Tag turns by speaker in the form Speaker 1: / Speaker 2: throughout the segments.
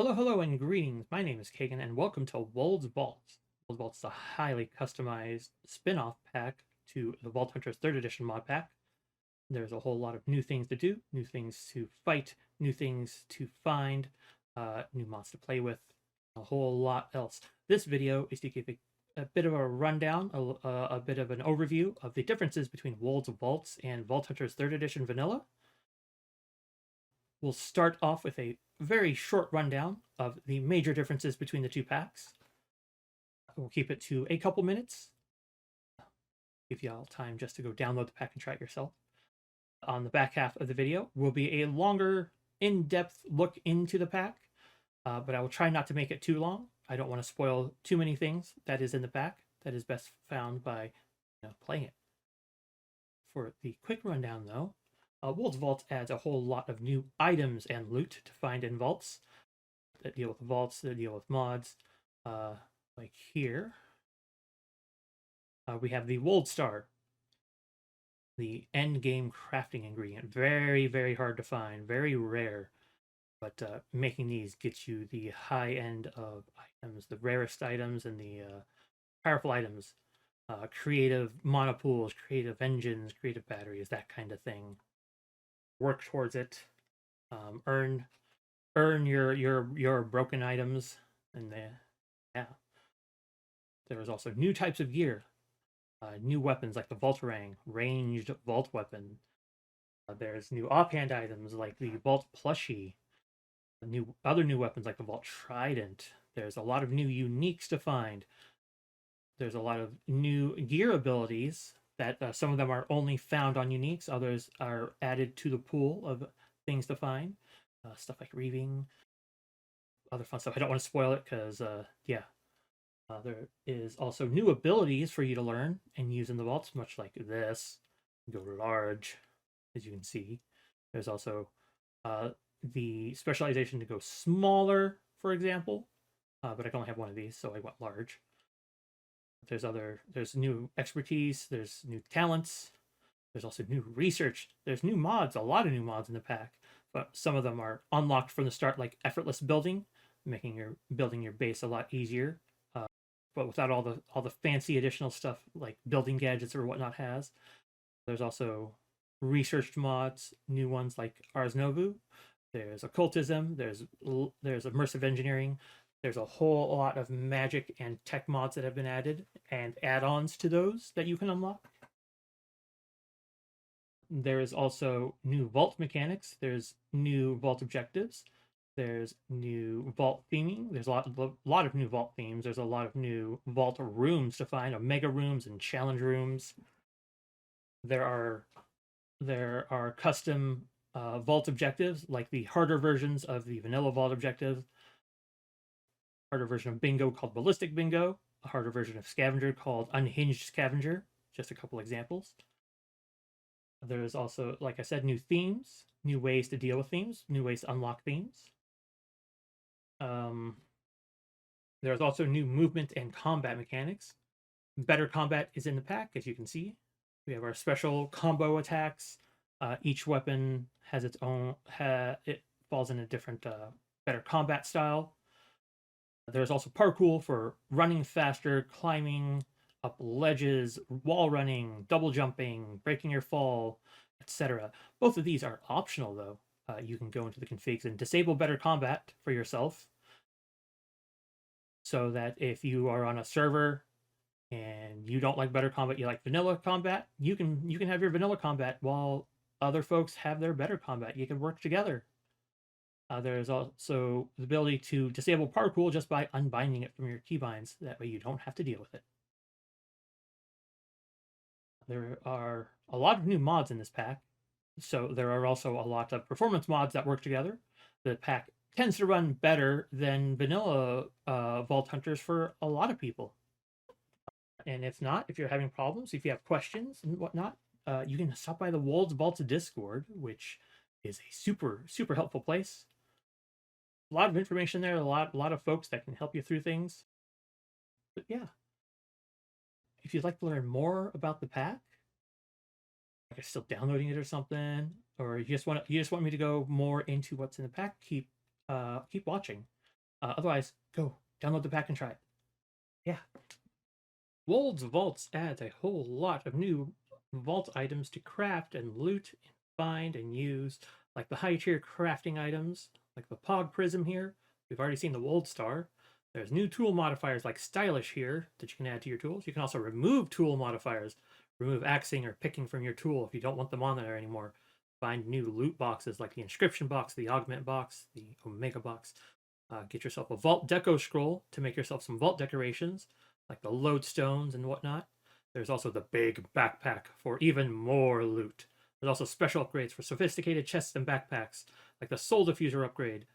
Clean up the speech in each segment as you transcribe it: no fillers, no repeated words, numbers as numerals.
Speaker 1: Hello, hello, and greetings. My name is Kagan, and welcome to Wold's Vault. Wold's Vault is a highly customized spin-off pack to the Vault Hunters 3rd Edition mod pack. There's a whole lot of new things to do, new things to fight, new things to find, new mods to play with, a whole lot else. This video is to give a bit of a rundown, a bit of an overview of the differences between Wold's Vaults and Vault Hunters 3rd Edition Vanilla. We'll start off with a very short rundown of the major differences between the two packs. We'll keep it to a couple minutes. Give you all time just to go download the pack and try it yourself. On the back half of the video will be a longer, in-depth look into the pack, but I will try not to make it too long. I don't want to spoil too many things that is in the pack. That is best found by playing it. For the quick rundown, though, Wold's Vault adds a whole lot of new items and loot to find in vaults that deal with vaults, that deal with mods. Like here, we have the Wold Star, the end game crafting ingredient. Very, very hard to find, very rare. But making these gets you the high end of items, the rarest items and the powerful items. Creative monopools, creative engines, creative batteries, that kind of thing. Work towards it. Earn your broken items, and yeah. There is also new types of gear, new weapons like the Voltarang, ranged vault weapon. There's new offhand items like the Vault Plushie, other new weapons like the Vault Trident. There's a lot of new uniques to find. There's a lot of new gear abilities that some of them are only found on uniques. Others are added to the pool of things to find. Stuff like reaving, other fun stuff. I don't want to spoil it because, yeah. There is also new abilities for you to learn and use in the vaults, much like this. Go large, as you can see. There's also the specialization to go smaller, for example. But I can only have one of these, so I went large. There's new expertise, there's new talents, there's also new research, there's new mods, a lot of new mods in the pack, but some of them are unlocked from the start, like effortless building, making your building your base a lot easier, but without all the fancy additional stuff like building gadgets or whatnot has. There's also researched mods, new ones like Ars Novu. There's occultism. There's immersive engineering. There's a whole lot of magic and tech mods that have been added and add-ons to those that you can unlock. There is also new vault mechanics. There's new vault objectives. There's new vault theming. There's a lot of new vault themes. There's a lot of new vault rooms to find, omega rooms and challenge rooms. There are custom vault objectives, like the harder versions of the vanilla vault objective, harder version of bingo called ballistic bingo, a harder version of scavenger called unhinged scavenger. Just a couple examples. There's also, like I said, new themes, new ways to deal with themes, new ways to unlock themes. There's also new movement and combat mechanics. Better combat is in the pack, as you can see. We have our special combo attacks. Each weapon has its own, it falls in a different, better combat style. There's also parkour for running faster, climbing up ledges, wall running, double jumping, breaking your fall, etc. Both of these are optional, though. You can go into the configs and disable better combat for yourself, so that if you are on a server and you don't like better combat, you like vanilla combat, you can have your vanilla combat while other folks have their better combat. You can work together. There's also the ability to disable parkour just by unbinding it from your keybinds. That way you don't have to deal with it. There are a lot of new mods in this pack. So there are also a lot of performance mods that work together. The pack tends to run better than vanilla Vault Hunters for a lot of people. And if not, if you're having problems, if you have questions and whatnot, you can stop by the Wold's Vaults Discord, which is a super, super helpful place. A lot of information there, a lot of folks that can help you through things. But yeah, if you'd like to learn more about the pack, like you're still downloading it or something, or you just want me to go more into what's in the pack, keep watching. Otherwise, go download the pack and try it. Yeah. Wold's Vaults adds a whole lot of new vault items to craft and loot and find and use, like the high tier crafting items, like the Pog Prism here. We've already seen the Wold Star. There's new tool modifiers like Stylish here that you can add to your tools. You can also remove tool modifiers, remove axing or picking from your tool if you don't want them on there anymore. Find new loot boxes like the Inscription box, the Augment box, the Omega box. Get yourself a Vault Deco scroll to make yourself some vault decorations, like the lodestones and whatnot. There's also the big backpack for even more loot. There's also special upgrades for sophisticated chests and backpacks, like the Soul Diffuser upgrade,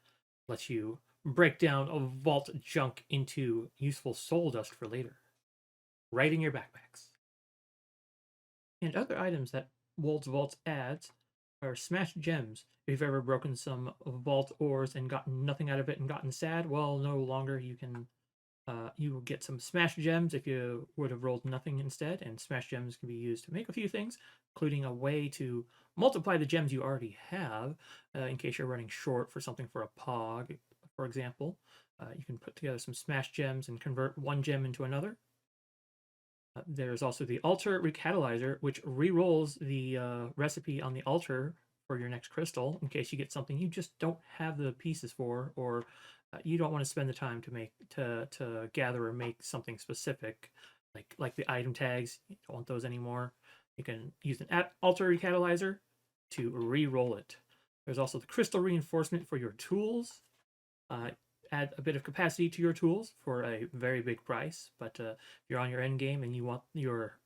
Speaker 1: lets you break down a vault junk into useful soul dust for later, right in your backpacks. And other items that Wold's Vaults adds are smashed gems. If you've ever broken some vault ores and gotten nothing out of it and gotten sad, well, no longer. You will get some smash gems if you would have rolled nothing instead, and smash gems can be used to make a few things, including a way to multiply the gems you already have in case you're running short for something for a pog, for example. You can put together some smash gems and convert one gem into another. There's also the altar recatalyzer, which re-rolls the recipe on the altar for your next crystal in case you get something you just don't have the pieces for, or you don't want to spend the time to gather or make something specific, like the item tags. You don't want those anymore. You can use an altar recatalyzer to re-roll it. There's also the crystal reinforcement for your tools. Add a bit of capacity to your tools for a very big price. But if you're on your end game and you want your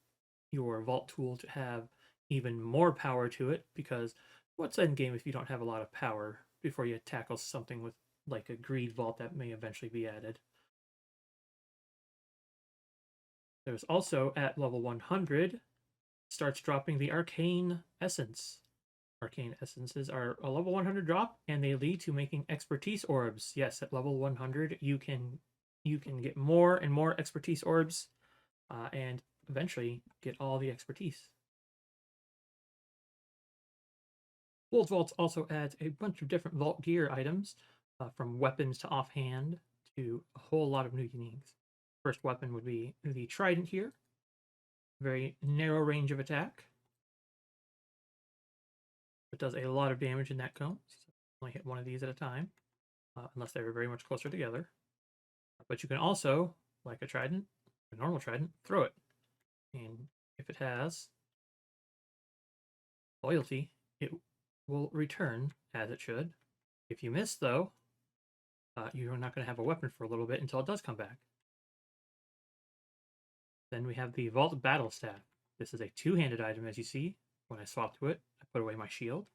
Speaker 1: vault tool to have even more power to it, because what's end game if you don't have a lot of power before you tackle something with like a greed vault that may eventually be added. There's also at level 100 starts dropping the arcane essence. Arcane essences are a level 100 drop, and they lead to making expertise orbs. Yes, at level 100, you can get more and more expertise orbs, and eventually get all the expertise. Wold Vaults also adds a bunch of different vault gear items, from weapons to offhand to a whole lot of new uniques. First weapon would be the trident here, very narrow range of attack. It does a lot of damage in that cone. So only hit one of these at a time, unless they're very much closer together. But you can also, like a trident, a normal trident, throw it. And if it has loyalty, it will return as it should. If you miss, though, you're not going to have a weapon for a little bit until it does come back. Then we have the Vault Battle Staff. This is a two-handed item, as you see. When I swap to it, I put away my shield.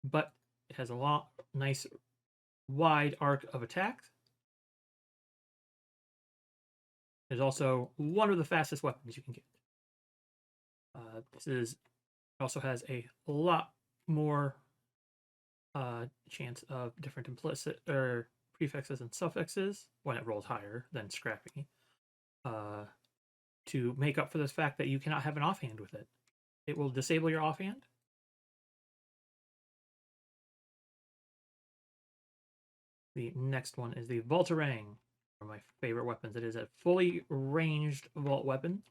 Speaker 1: But it has a nice wide arc of attack. There's also one of the fastest weapons you can get. This also has a lot more chance of different implicit or prefixes and suffixes when it rolls higher than Scrappy, to make up for the fact that you cannot have an offhand with it. It will disable your offhand. The next one is the Voltarang, one of my favorite weapons. It is a fully ranged vault weapon.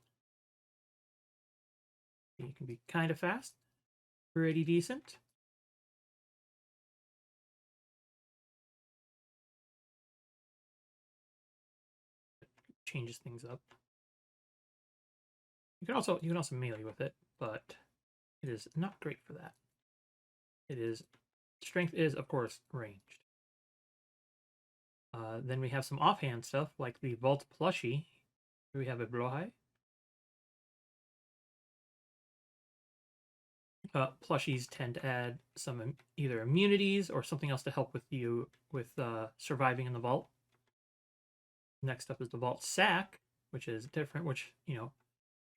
Speaker 1: You can be kind of fast, pretty decent. Changes things up. You can also melee with it, but it is not great for that. Strength is of course ranged. Then we have some offhand stuff like the Vault Plushie. Here we have a Brohai. Plushies tend to add some either immunities or something else to help with you with surviving in the vault. Next up is the Vault Sack, which is different, which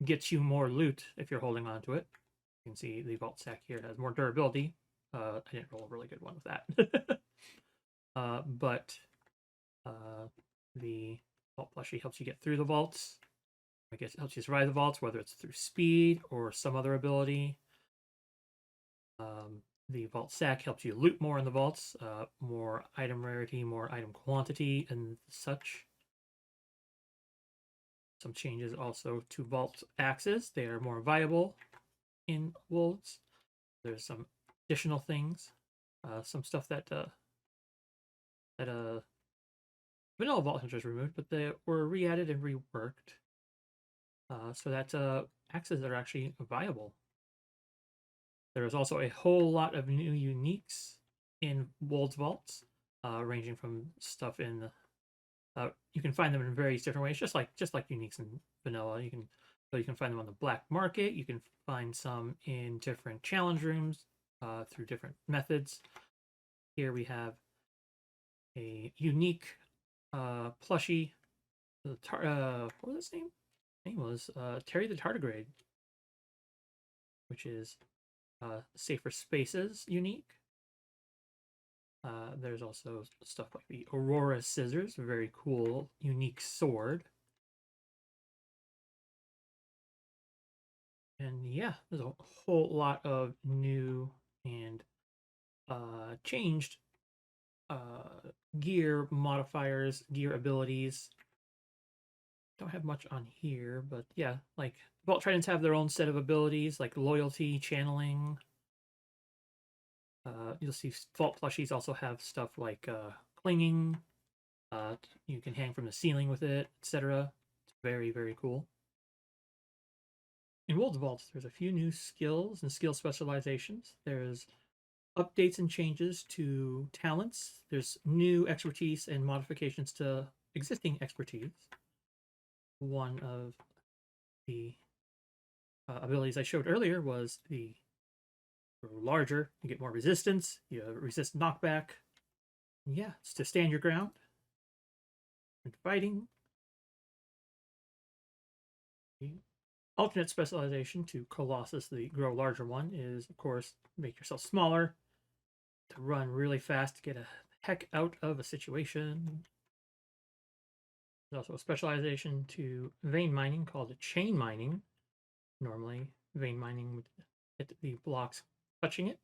Speaker 1: gets you more loot if you're holding on to it. You can see the Vault Sack here has more durability. I didn't roll a really good one with that. But the Vault Plushie helps you get through the vaults. I guess it helps you survive the vaults, whether it's through speed or some other ability. The vault sack helps you loot more in the vaults, more item rarity, more item quantity, and such. Some changes also to vault axes. They are more viable in Wolds. There's some additional things, some stuff that vanilla vault hunters removed, but they were re-added and reworked, so that axes are actually viable. There is also a whole lot of new uniques in Wold's vaults, ranging from stuff in you can find them in various different ways, just like uniques in vanilla. You can find them on the black market. You can find some in different challenge rooms through different methods. Here we have a unique plushie. What was its name? Name was Terry the Tardigrade, which is Safer Spaces unique. There's also stuff like the Aurora Scissors, a very cool, unique sword. And yeah, there's a whole lot of new and changed gear modifiers, gear abilities. Don't have much on here, but yeah, like Vault Tridents have their own set of abilities, like loyalty, channeling. You'll see Vault plushies also have stuff like clinging. You can hang from the ceiling with it, etc. It's very, very cool. In Wold's Vaults, there's a few new skills and skill specializations. There's updates and changes to talents. There's new expertise and modifications to existing expertise. One of the abilities I showed earlier was the larger. You get more resistance. You resist knockback. Yeah, it's to stand your ground and fighting. The alternate specialization to Colossus, the grow larger one, is of course make yourself smaller, to run really fast to get a heck out of a situation. There's also a specialization to vein mining called chain mining. Normally, vein mining would hit the blocks touching it.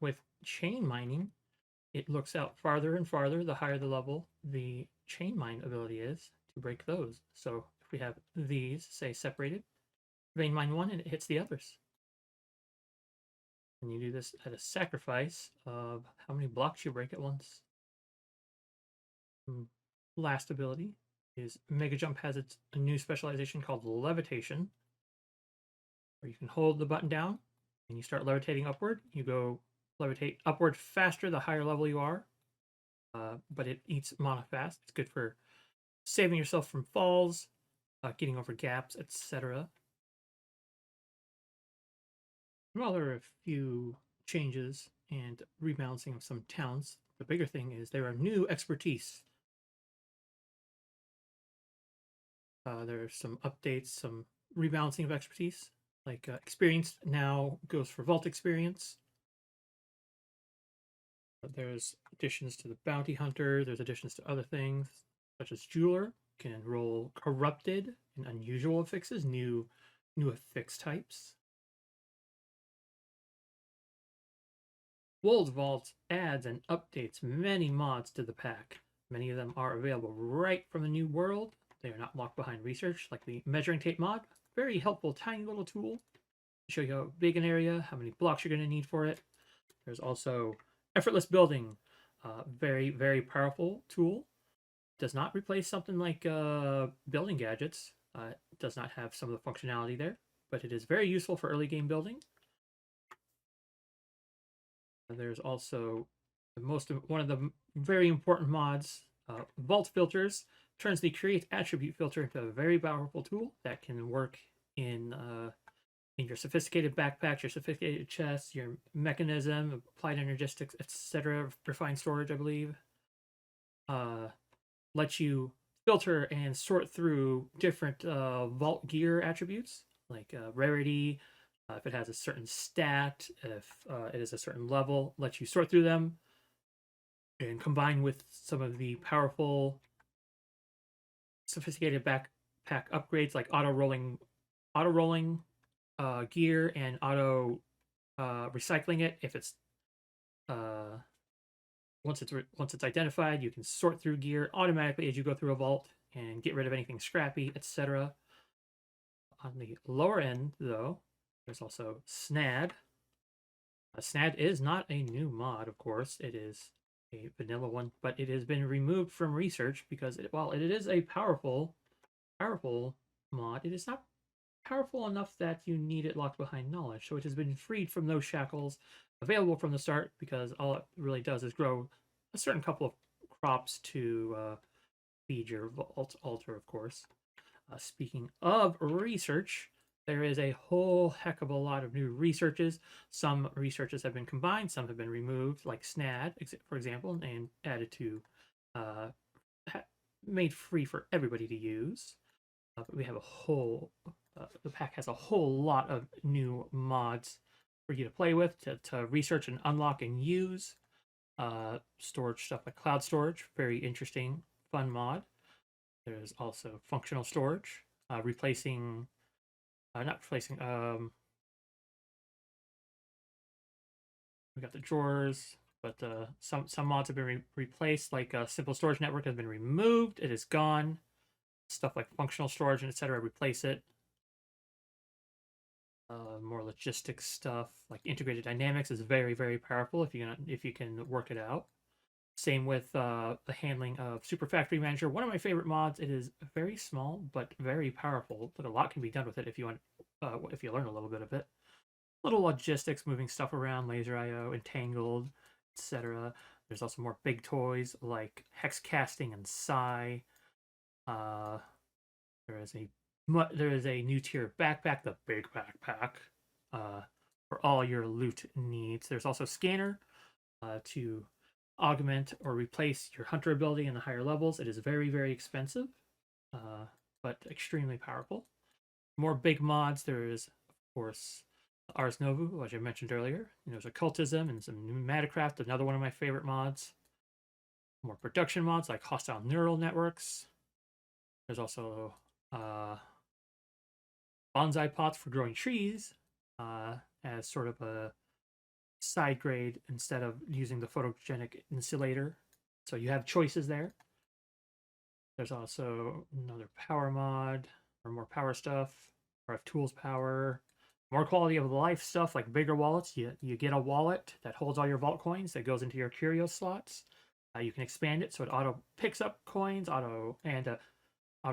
Speaker 1: With chain mining, it looks out farther and farther the higher the level the chain mine ability is to break those. So if we have these, say, separated, vein mine one and it hits the others. And you do this at a sacrifice of how many blocks you break at once. Last ability is Mega Jump has a new specialization called Levitation, where you can hold the button down and you start levitating upward. You go levitate upward faster the higher level you are, but it eats mana fast. It's good for saving yourself from falls, getting over gaps, etc. While there are a few changes and rebalancing of some talents, the bigger thing is there are new expertise. There are some updates, some rebalancing of expertise. Like experience now goes for Vault experience. There's additions to the Bounty Hunter. There's additions to other things, such as Jeweler can roll Corrupted and Unusual affixes, new affix types. Wold Vault adds and updates many mods to the pack. Many of them are available right from the new world. They are not locked behind research, like the measuring tape mod. Very helpful, tiny little tool to show you how big an area, how many blocks you're going to need for it. There's also effortless building, very, very powerful tool. Does not replace something like building gadgets. It does not have some of the functionality there, but it is very useful for early game building. There's also one of the very important mods, Vault Filters, turns the Create Attribute filter into a very powerful tool that can work in your sophisticated backpacks, your sophisticated chests, your mechanism, applied energistics, etc. Refined storage, I believe. Lets you filter and sort through different vault gear attributes, like rarity, if it has a certain stat, if it is a certain level, lets you sort through them and combine with some of the powerful, sophisticated backpack upgrades like auto rolling gear and auto recycling it if it's once it's identified, you can sort through gear automatically as you go through a vault and get rid of anything scrappy, etc. On the lower end, though, there's also Snad. Snad is not a new mod, of course. It is a vanilla one, but it has been removed from research because while it is a powerful mod, it is not powerful enough that you need it locked behind knowledge. So it has been freed from those shackles, available from the start, because all it really does is grow a certain couple of crops to feed your vault altar, of course. Speaking of research, there is a whole heck of a lot of new researches. Some researches have been combined, some have been removed, like SNAD, for example, and added to, uh, made free for everybody to use. But we have the pack has a whole lot of new mods for you to play with, to research and unlock and use. Storage stuff like cloud storage, very interesting, fun mod. There's also functional storage, replacing, not replacing, we got the drawers, but some mods have been replaced, like simple storage network has been removed, it is gone. Stuff like functional storage and etc. replace it. More logistics stuff like integrated dynamics is very, very powerful if you can work it out. Same with the handling of Super Factory Manager, one of my favorite mods. It is very small but very powerful. But a lot can be done with it if you want, if you learn a little bit of it. Little logistics, moving stuff around, laser IO, entangled, etc. There's also more big toys like hex casting and psi. There is a new tier backpack, the big backpack, for all your loot needs. There's also scanner to augment or replace your hunter ability in the higher levels. It is very, very expensive, but extremely powerful. More big mods. There is, of course, Ars Nova, which I mentioned earlier. There's occultism and some pneumaticraft, another one of my favorite mods. More production mods like hostile neural networks. There's also bonsai pots for growing trees, as sort of a side grade instead of using the photogenic insulator. So you have choices there. There's also another power mod for more power stuff, RF tools power, more quality of life stuff like bigger wallets. You get a wallet that holds all your vault coins that goes into your curio slots. You can expand it so it auto picks up coins, auto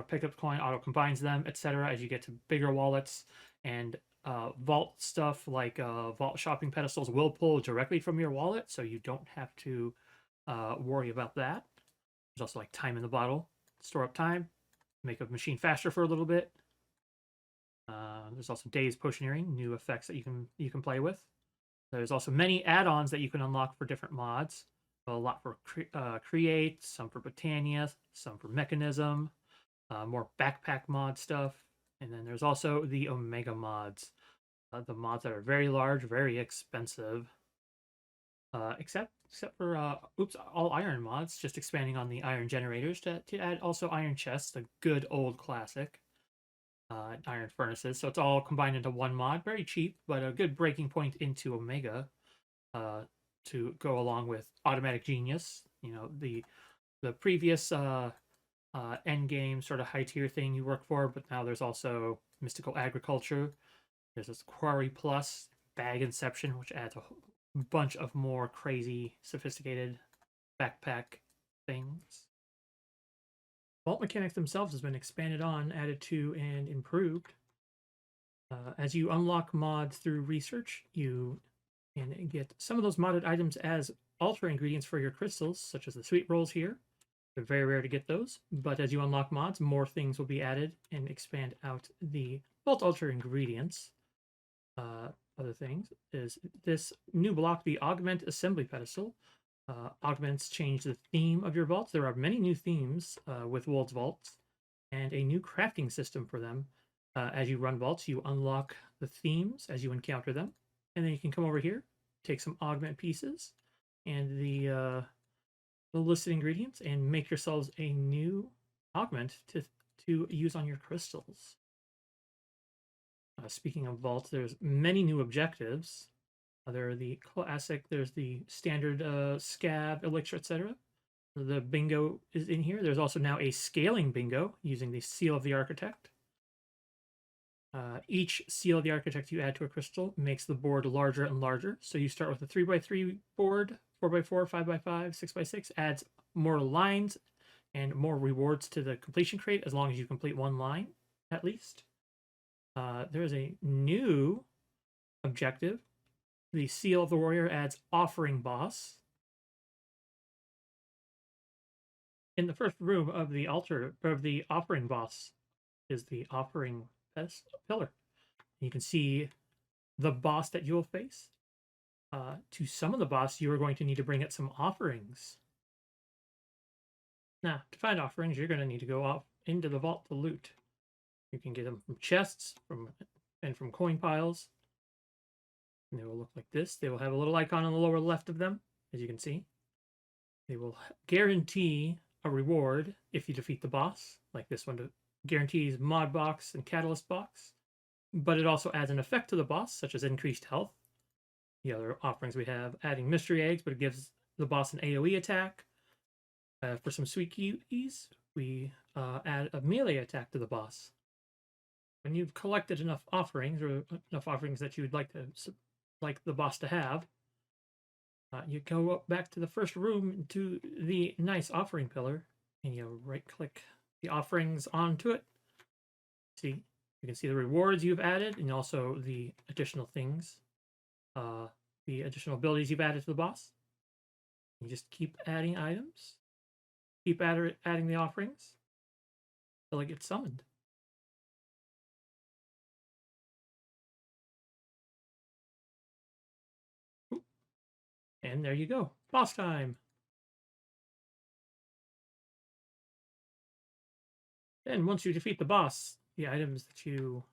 Speaker 1: pickup coin, auto combines them, etc. as you get to bigger wallets. And vault stuff like vault shopping pedestals will pull directly from your wallet, so you don't have to worry about that. There's also like time in the bottle, store up time, make a machine faster for a little bit. There's also days potioneering, new effects that you can play with. There's also many add-ons that you can unlock for different mods. A lot for create, some for Britannia, some for mechanism, more backpack mod stuff. And then there's also the Omega mods, the mods that are very large, very expensive. Except for all iron mods, just expanding on the iron generators to add also iron chests, the good old classic. Iron furnaces, so it's all combined into one mod. Very cheap, but a good breaking point into Omega to go along with Automatic Genius. The previous end game sort of high tier thing you work for, but now there's also Mystical Agriculture. There's this Quarry Plus, Bag Inception, which adds a bunch of more crazy, sophisticated backpack things. Vault mechanics themselves has been expanded on, added to, and improved. As you unlock mods through research, you can get some of those modded items as altar ingredients for your crystals, such as the sweet rolls here. They're very rare to get those, but as you unlock mods, more things will be added and expand out the vault altar ingredients. Other things is this new block, the Augment Assembly Pedestal. Augments change the theme of your vaults. There are many new themes with Wold's vaults, and a new crafting system for them. As you run vaults, you unlock the themes as you encounter them, and then you can come over here, take some augment pieces and the listed ingredients, and make yourselves a new augment to use on your crystals. Speaking of vaults, there's many new objectives. There are the classic, there's the standard scab, elixir, etc. The bingo is in here. There's also now a scaling bingo using the seal of the architect. Each seal of the architect you add to a crystal makes the board larger and larger. So you start with a 3x3 board, 4x4, 5x5, 6x6, adds more lines and more rewards to the completion crate as long as you complete one line, at least. There is a new objective. The Seal of the Warrior adds Offering Boss. In the first room of the altar, of the Offering Boss, is the Offering Pillar. You can see the boss that you will face. To summon the boss, you are going to need to bring it some offerings. Now, to find offerings, you're going to need to go off into the vault to loot. You can get them from chests and from coin piles. And they will look like this. They will have a little icon on the lower left of them, as you can see. They will guarantee a reward if you defeat the boss, like this one guarantees mod box and catalyst box. But it also adds an effect to the boss, such as increased health. The other offerings we have adding mystery eggs, but it gives the boss an AoE attack. For some sweet keys, we add a melee attack to the boss. When you've collected enough offerings, or enough offerings that you would like the boss to have, you go up back to the first room to the nice offering pillar, and you right-click the offerings onto it. See, you can see the rewards you've added, and also the additional things, the additional abilities you've added to the boss. You just keep adding items, keep adding the offerings until it gets summoned. And there you go. Boss time. And once you defeat the boss, the items that you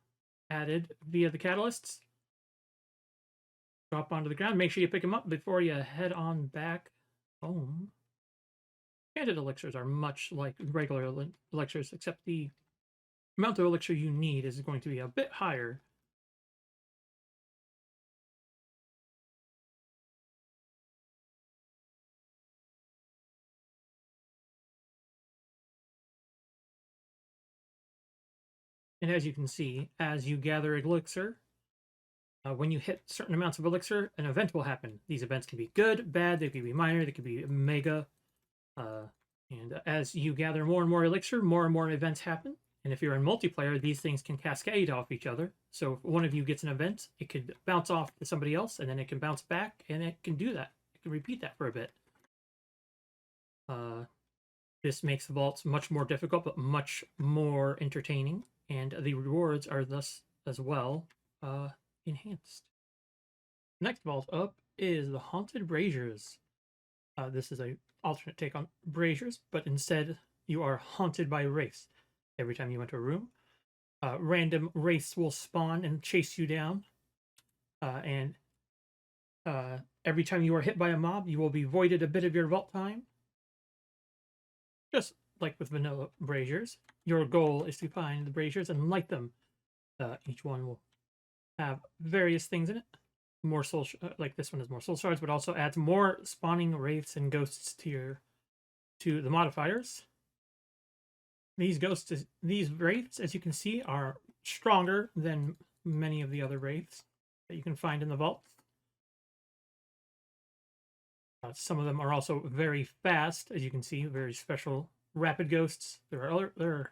Speaker 1: added via the catalysts drop onto the ground. Make sure you pick them up before you head on back home. Enchanted elixirs are much like regular elixirs, except the amount of elixir you need is going to be a bit higher. And as you can see, as you gather elixir, when you hit certain amounts of elixir, an event will happen. These events can be good, bad, they can be minor, they can be mega. And as you gather more and more elixir, more and more events happen. And if you're in multiplayer, these things can cascade off each other. So if one of you gets an event, it could bounce off to somebody else, and then it can bounce back, and it can do that. It can repeat that for a bit. This makes the vaults much more difficult, but much more entertaining. And the rewards are thus as well enhanced. Next vault up is the Haunted Braziers. This is a alternate take on braziers, but instead you are haunted by wraiths. Every time you enter a room, random wraiths will spawn and chase you down. And every time you are hit by a mob, you will be voided a bit of your vault time. Just like with vanilla braziers, your goal is to find the braziers and light them. Each one will have various things in it. More soul, like this one has more soul shards, but also adds more spawning wraiths and ghosts to the modifiers. These wraiths, as you can see, are stronger than many of the other wraiths that you can find in the vault. Some of them are also very fast, as you can see, very special rapid ghosts. There are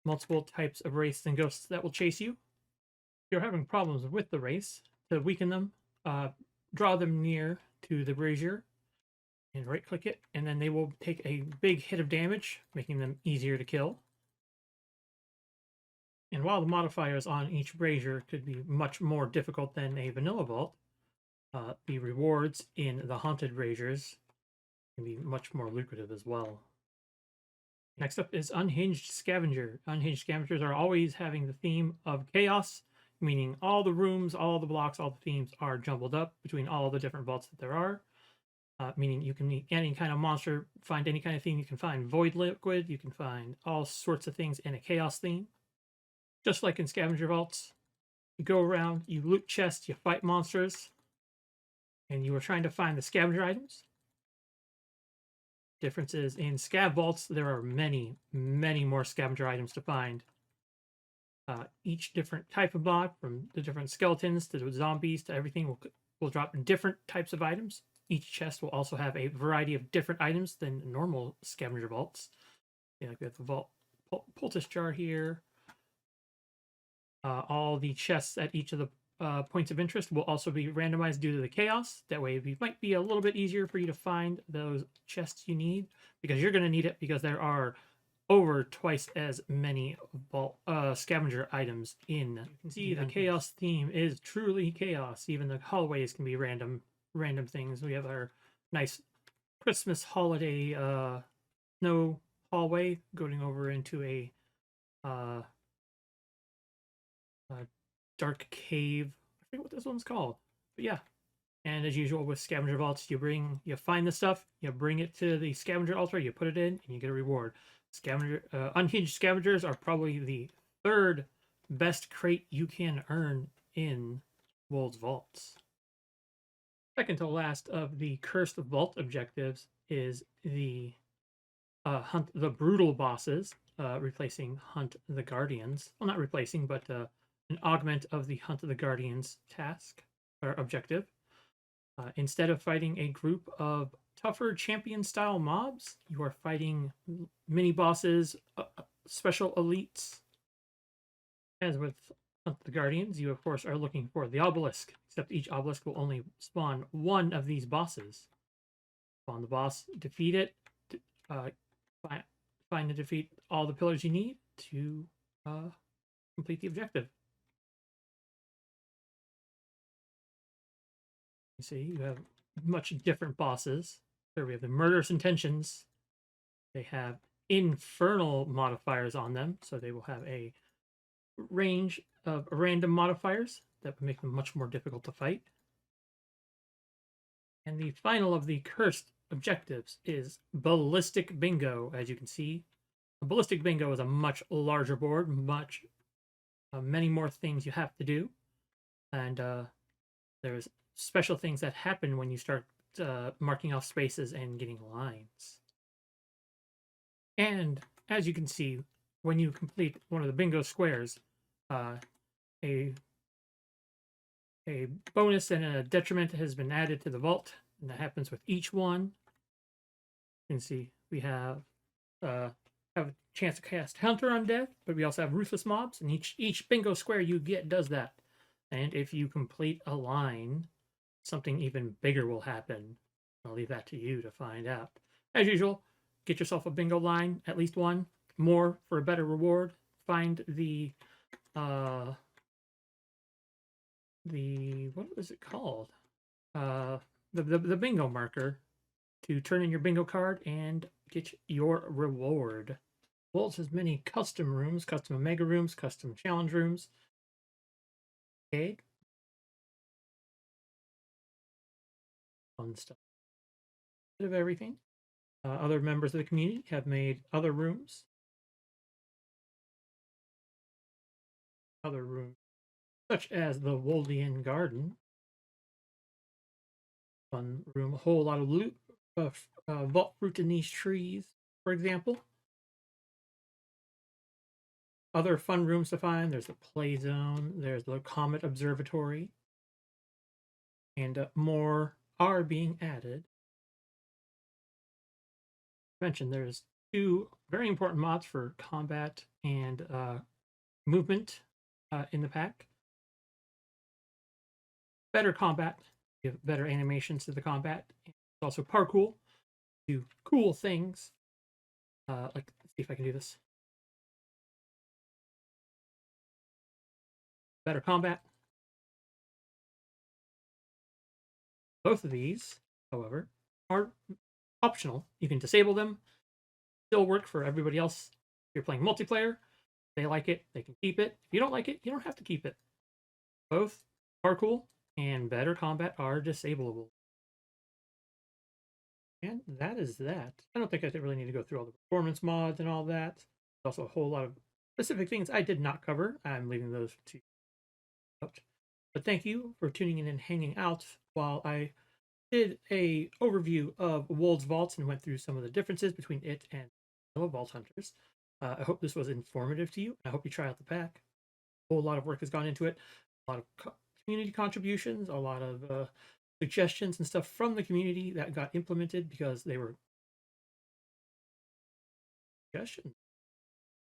Speaker 1: multiple types of wraiths and ghosts that will chase you. If you're having problems with the wraiths, to weaken them, draw them near to the brazier and right-click it, and then they will take a big hit of damage, making them easier to kill. And while the modifiers on each brazier could be much more difficult than a vanilla vault, the rewards in the haunted braziers can be much more lucrative as well. Next up is Unhinged Scavenger. Unhinged Scavengers are always having the theme of chaos, meaning all the rooms, all the blocks, all the themes are jumbled up between all the different vaults that there are. Meaning you can meet any kind of monster, find any kind of theme. You can find void liquid, you can find all sorts of things in a chaos theme. Just like in scavenger vaults, you go around, you loot chests, you fight monsters. and you are trying to find the scavenger items. Differences in scav vaults, there are many, many more scavenger items to find. Each different type of mod, from the different skeletons to the zombies to everything, will drop different types of items. Each chest will also have a variety of different items than normal scavenger vaults. Yeah, like we have the vault poultice jar here. All the chests at each of the points of interest will also be randomized due to the chaos. That way, it might be a little bit easier for you to find those chests you need, because you're going to need it, because there are over twice as many scavenger items in. You can see the chaos theme is truly chaos. Even the hallways can be random things. We have our nice Christmas holiday snow hallway going over into a dark cave. I forget what this one's called, but yeah. And as usual with scavenger vaults, you find the stuff, you bring it to the scavenger altar, you put it in, and you get a reward. Unhinged scavengers are probably the third best crate you can earn in Wold's vaults. Second to last of the cursed vault objectives is the hunt the brutal bosses, replacing hunt the guardians. Well, not replacing, but an augment of the hunt the guardians task or objective. Instead of fighting a group of tougher champion style mobs, you are fighting mini bosses, special elites. As with Hunt the Guardians, you of course are looking for the obelisk, except each obelisk will only spawn one of these bosses. Spawn the boss, defeat it, find and defeat all the pillars you need to complete the objective. You see, you have much different bosses. Here we have the murderous intentions. They have infernal modifiers on them, so they will have a range of random modifiers that would make them much more difficult to fight. And the final of the cursed objectives is Ballistic Bingo. As you can see, Ballistic Bingo is a much larger board, many more things you have to do, and there's special things that happen when you start marking off spaces and getting lines. And as you can see, when you complete one of the bingo squares, a bonus and a detriment has been added to the vault, and that happens with each one. You can see we have a chance to cast Hunter Undead, but we also have Ruthless Mobs, and each bingo square you get does that. And if you complete a line, something even bigger will happen. I'll leave that to you to find out. As usual, get yourself a bingo line, at least one, more for a better reward. Find the what is it called? The bingo marker to turn in your bingo card and get your reward. Wold has many custom rooms, custom Omega rooms, custom challenge rooms. Okay. Fun stuff. Bit of everything. Other members of the community have made other rooms. Such as the Woldian Garden. Fun room, a whole lot of loot, vault fruit in these trees, for example. Other fun rooms to find, there's the play zone, there's the Comet Observatory, and more are being added. I mentioned there's two very important mods for combat and movement in the pack. Better combat, give better animations to the combat. It's also parkour, do cool things. Like, let's see if I can do this. Better combat. Both of these, however, are optional. You can disable them, still work for everybody else. If you're playing multiplayer, they like it, they can keep it. If you don't like it, you don't have to keep it. Both parkour and better combat are disableable. And that is that. I don't think I really need to go through all the performance mods and all that. There's also a whole lot of specific things I did not cover. I'm leaving those to you. But thank you for tuning in and hanging out while I did a overview of Wold's Vaults and went through some of the differences between it and vanilla Vault Hunters. I hope this was informative to you. I hope you try out the pack. A whole lot of work has gone into it. A lot of community contributions, a lot of suggestions and stuff from the community that got implemented because they were suggestions.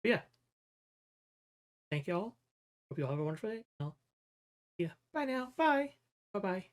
Speaker 1: But yeah, thank y'all. Hope you all have a wonderful day. Yeah. Bye now. Bye. Bye bye.